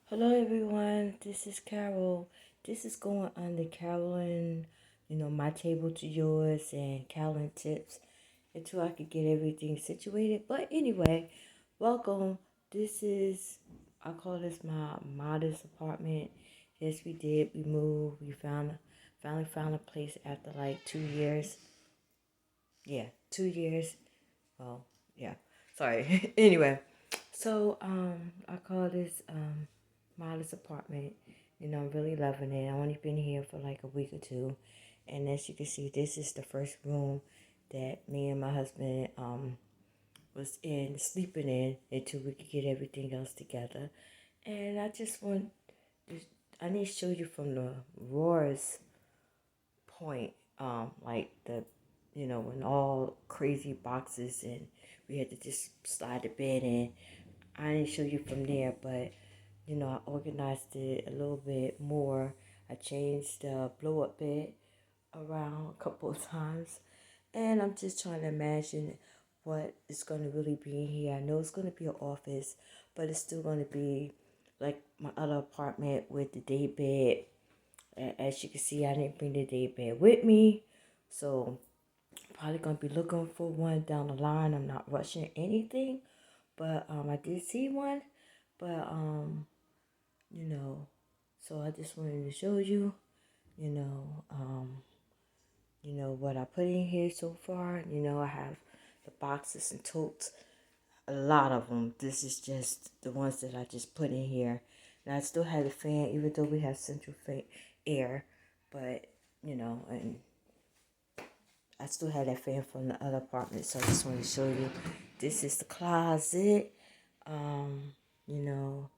Hello everyone, this is Carol. This is going on the Carolyn, my table to yours and Carolyn tips until I could get everything situated. But anyway, welcome. This is, I call this my modest apartment. Yes, we did. We moved. We finally found a place after like 2 years. Yeah, 2 years. Well, yeah. Sorry. Anyway, so I call this modest apartment. I'm really loving it. I've only been here for like a week or two, and as you can see, this is the first room that me and my husband was in sleeping in until we could get everything else together. And I just want I need to show you from the roars point, like when all crazy boxes and we had to just slide the bed in. I didn't show you from there, but I organized it a little bit more. I changed the blow up bed around a couple of times, and I'm just trying to imagine what is going to really be in here. I know it's going to be an office, but it's still going to be like my other apartment with the day bed. As you can see, I didn't bring the day bed with me, so probably gonna be looking for one down the line. I'm not rushing anything, but I did see one, but you know, so I just wanted to show you, you know, um, what I put in here so far. I have the boxes and totes, a lot of them. This is just the ones that I just put in here. And I still have the fan, even though we have central air, but and I still have that fan from the other apartment, so I just want to show you. This is the closet. Um, you know,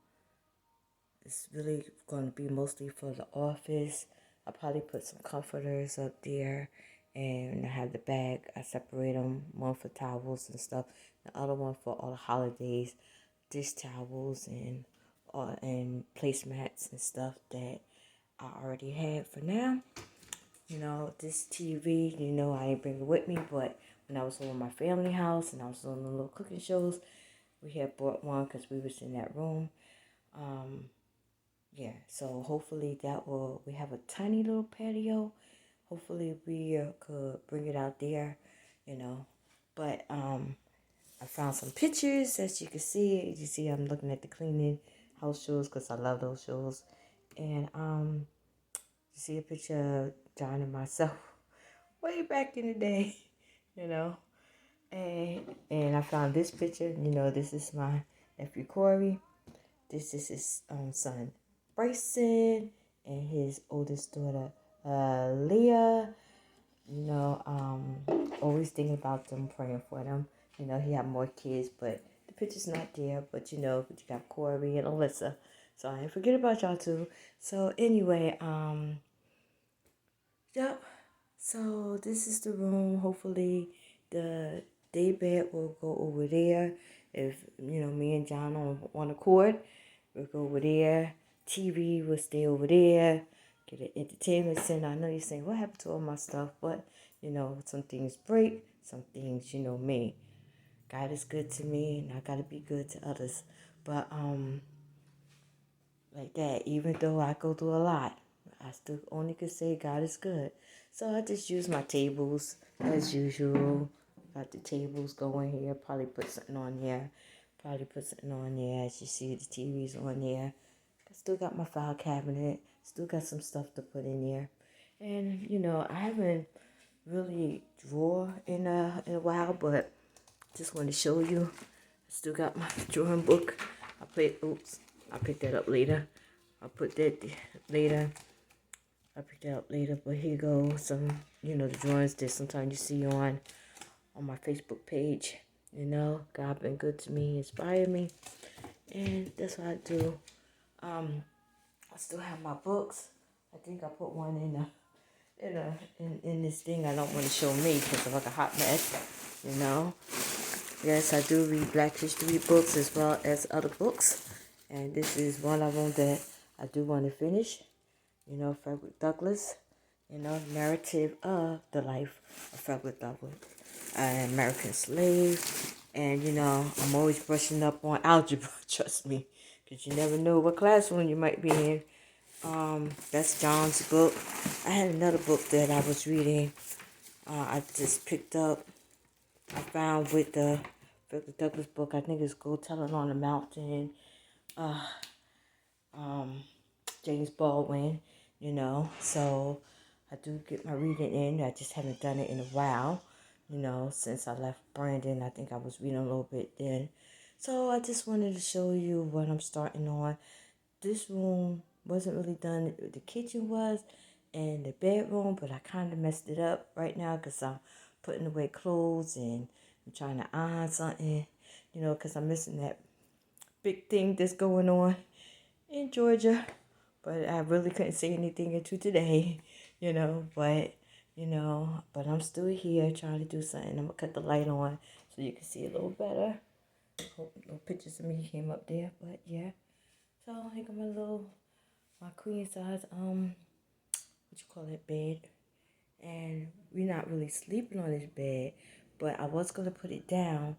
it's really going to be mostly for the office. I'll probably put some comforters up there, and I have the bag. I separate them, one for towels and stuff, the other one for all the holidays, dish towels and placemats and stuff that I already had for now. This TV, I didn't bring it with me, but when I was over my family house and I was doing the little cooking shows, we had bought one because we was in that room. Um, yeah, so hopefully we have a tiny little patio. Hopefully we could bring it out there, you know. But I found some pictures, as you can see. You see I'm looking at the cleaning house shows because I love those shows. And you see a picture of John and myself way back in the day, you know. And I found this picture. This is my nephew Corey. This is his son Bryson and his oldest daughter Leah. Always thinking about them, praying for them. He had more kids, but the picture's not there. But but you got Corey and Alyssa. So I didn't forget about y'all too. So anyway, yep. So this is the room. Hopefully the day bed will go over there. If me and John on one accord, we'll go over there. TV will stay over there. Get an entertainment center. I know you're saying what happened to all my stuff, but some things break, some things me. God is good to me, and I gotta be good to others. But like that, even though I go through a lot, I still only could say God is good. So I just use my tables as usual. Got the tables going here. Probably put something on here. Probably put something on there. As you see, the TV's on there. I still got my file cabinet. Still got some stuff to put in there. And I haven't really draw in a while, but just want to show you. I still got my drawing book. I'll pick that up later. I'll put that later. I'll pick that up later. But here goes some, the drawings that sometimes you see on my Facebook page. God been good to me, inspired me, and that's what I do. I still have my books. I think I put one in this thing. I don't want to show me because I'm like a hot mess. Yes, I do read Black history books as well as other books. And this is one of them that I do want to finish. Frederick Douglass, narrative of the life of Frederick Douglass, an American slave. And, I'm always brushing up on algebra, trust me, because you never know what classroom you might be in. That's John's book. I had another book that I was reading. I just picked up. I found with the Philip Douglas book. I think it's Go Tell It on the Mountain. Uh, um, James Baldwin. So I do get my reading in. I just haven't done it in a while. Since I left Brandon, I think I was reading a little bit then. So I just wanted to show you what I'm starting on. This room wasn't really done. The kitchen was, and the bedroom, but I kind of messed it up right now because I'm putting away clothes and I'm trying to iron something, because I'm missing that big thing that's going on in Georgia. But I really couldn't say anything until today, but I'm still here trying to do something. I'm gonna cut the light on so you can see a little better. Hope no pictures of me came up there, but yeah. So I got my queen size, what you call it, bed. And we're not really sleeping on this bed, but I was gonna put it down.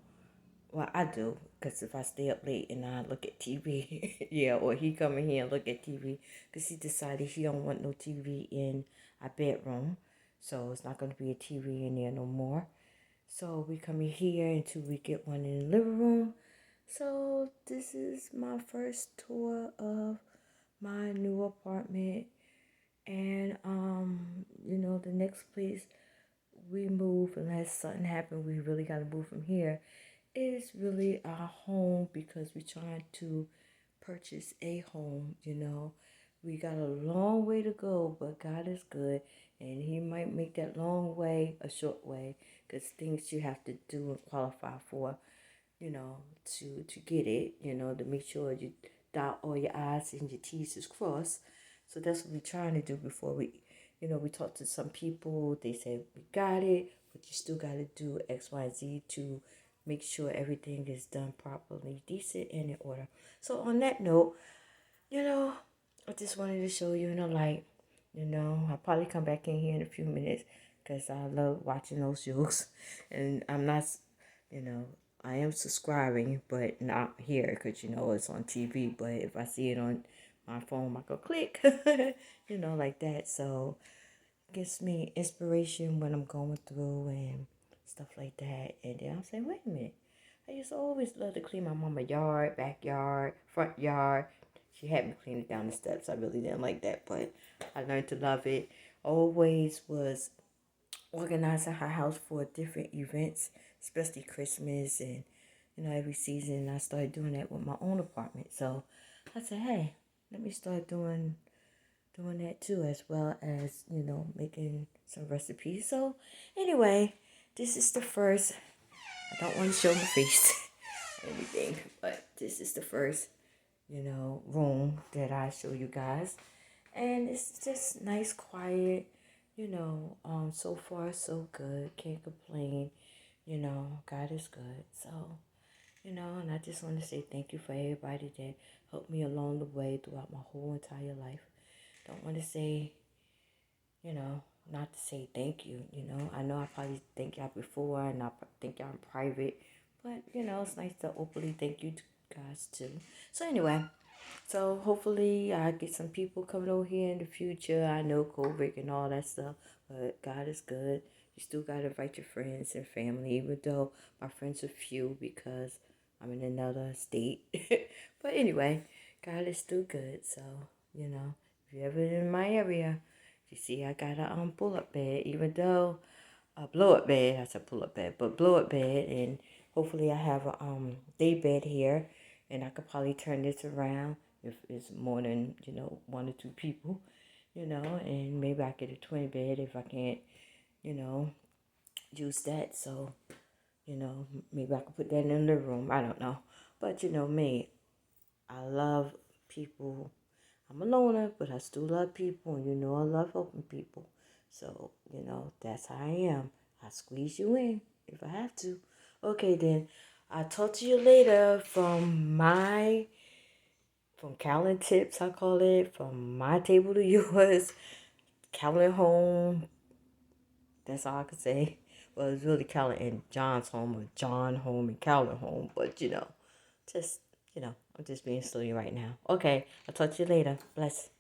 Well, I do, because if I stay up late and I look at TV, yeah, or he come in here and look at TV, because he decided he don't want no TV in our bedroom, so it's not going to be a TV in there no more. So we come in here until we get one in the living room. So this is my first tour of my new apartment, and the next place we move, unless something happened, we really got to move from here. It's really our home because we're trying to purchase a home. We got a long way to go, but God is good, and He might make that long way a short way, because things you have to do and qualify for, to get it, to make sure you dot all your I's and your T's is crossed. So that's what we're trying to do before we talked to some people. They said we got it, but you still got to do X, Y, Z to make sure everything is done properly, decent, and in order. So on that note, I just wanted to show you in the light. I'll probably come back in here in a few minutes because I love watching those shows. And I'm not, you know, I am subscribing, but not here because, it's on TV. But if I see it on my phone, I go click, like that. So it gives me inspiration when I'm going through and stuff like that. And then I'm saying, wait a minute. I used to always love to clean my mama's yard, backyard, front yard. She had me clean it down the steps. I really didn't like that, but I learned to love it. Always was organizing her house for different events, especially Christmas and every season. I started doing that with my own apartment. So I said, hey, let me start doing that too, as well as making some recipes. So anyway, this is the first. I don't want to show my face or anything, but this is the first room that I show you guys. And it's just nice, quiet, so far so good. Can't complain. God is good. So, and I just want to say thank you for everybody that helped me along the way throughout my whole entire life. Don't want to say, not to say thank you, I know I probably thank y'all before and I think y'all in private, but, it's nice to openly thank you guys too. So anyway, so hopefully I get some people coming over here in the future. I know COVID and all that stuff, but God is good. You still got to invite your friends and family, even though my friends are few because I'm in another state. But anyway, God is still good. So, if you're ever in my area, you see I got a pull-up bed, even though a blow-up bed. I said pull-up bed, but blow-up bed, and hopefully I have a day bed here, and I could probably turn this around if it's more than one or two people, and maybe I get a twin bed if I can't, use that. So maybe I could put that in the room. I don't know, but me, I love people. I'm a loner, but I still love people, and I love helping people. So, that's how I am. I squeeze you in if I have to. Okay, then. I'll talk to you later from Carolyn Tips, I call it, from my table to yours, Carolyn home. That's all I can say. Well, it's really Carolyn and John's home, or John home and Carolyn home, but just, I'm just being silly right now. Okay, I'll talk to you later. Bless.